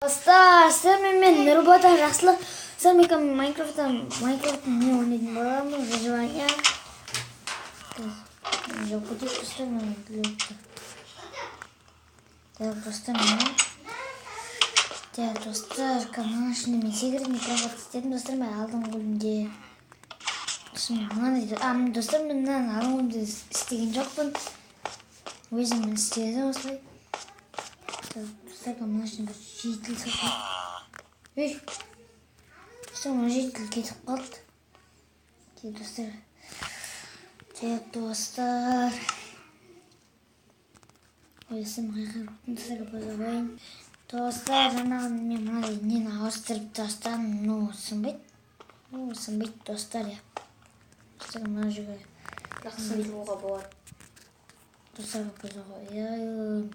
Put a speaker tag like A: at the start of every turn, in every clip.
A: Достар, мен Нұрбота жақсылық. Мен Майнкрафттан не ойнайтын боламын, выживание. Жоқ, бұдек достар, мен білетті. Так, достар, канал ішінде мен секретный проход істедім. Достар, мен алдың бөлімде. Достар, мен алдың бөлімде істеген жоқпын. Өзім істедім осылай. Достар, канал ішінде бір жетіл соққан. Sonra жетіл кетіп қалды. Достар. Так, достар. Ойсым қайқырыптың позабайын. Достар, жаңағын мен мынандай нені ауыстырып тастадым. Сынбайды, достар, я. Достар, мына жүгі.
B: Сынбуға болады.
A: Достар, позабайын.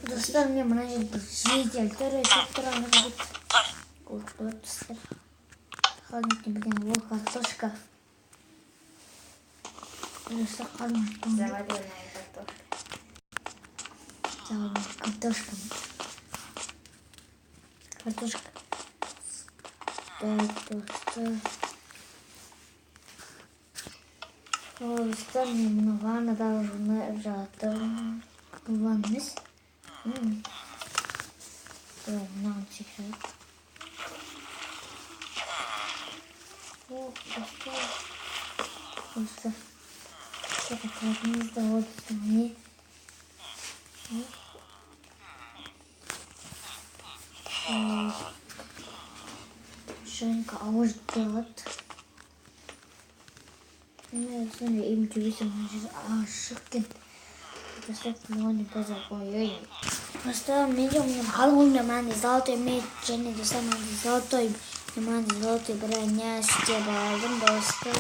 A: Достар, мен мына жерде жетел түрі көп тұрғаны бұд. Вот, достар. Холодильник білген ол картошка. Достар, холодильник.
B: Заваленная картошка.
A: Заваленная картошка. Картошка. Так, достар. Достар, мен мұны ваннадағы жуынып жатырмын. Бұл ванна емес. Мынаған секіріп. Достар. Кататымызда отыр не? Шайынка ауыз тұрғыд. Сонда ем төбесім ашық кен. Достар, бұлғаны таза қойын. Достар, мен қалың ойымда мәнде золотой меч және достар мәнде золотой броня істеп алдым, достар.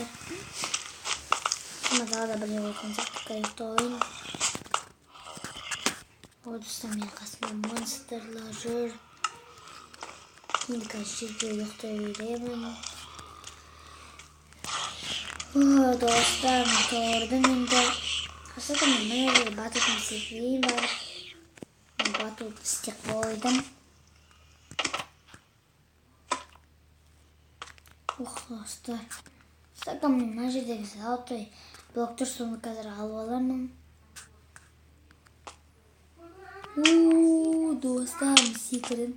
A: Тағы да бір жауатын сияқты қайықты ойын. Достар, мен қасымда монстрлар жүр. Енді қазір жерге ұйықтай беремін. Достар, мен тұрдым енді. Қасыда мен мына жерге батутын секірейін бар. Батут істеп қойдым. Достар. Достар, мен мына жердегі золотой блоктар соны қазір алып аламын. Достар, секірін.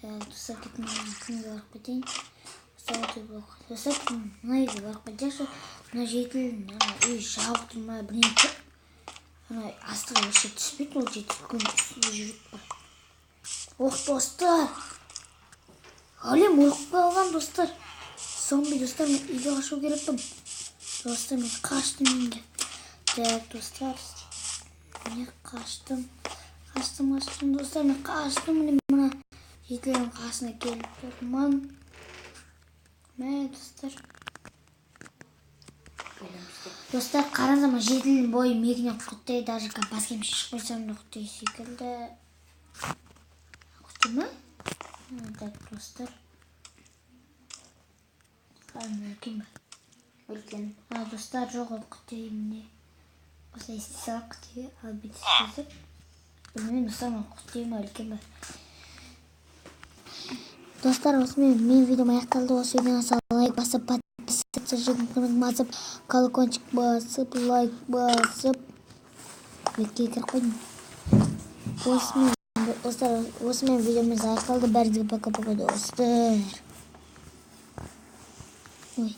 A: Достар, кетін күнге барып кетейін. Золотой блок. Достар, мына үйге барып кетейінші. Мына жетіл үй жауып тұрмай білейінші. Астыға өше түспейді, ол жетіл күн үстінде жүріп бар. Достар. Әлем ұрықпай алған, достар. Зомби, достар, мен үйге қашу керекпін. Достар, мен қаштым енді. Так, достар. Мен қаштым. Достар, мен қаштым. Мына жетілердің қасына келіп тұрмын. Мә, достар. Достар, қараңыздар, жетілдің бойы мегіне құттай, даже бас киім шықпайсам да құттай секілді. Құттай ма? Так, достар. Қараңыздар, үлкен ба?
B: Үлкен.
A: Достар, жоқ ол құттай міне. Осылай ести салып құттайға, ал бет істесіп. Білмеймін, достар, мен құттай ма, үлкен ба? Достар, осымен мен видеом аяқталды. Осы видеоны сау лайк басып, подписаться, жүгін басып, колокольчик басып, лайк басып. Бетке кіріп қойдым. Осымен видеомыз аяқталды. Бәріңізге пока-пока, достар. Ой.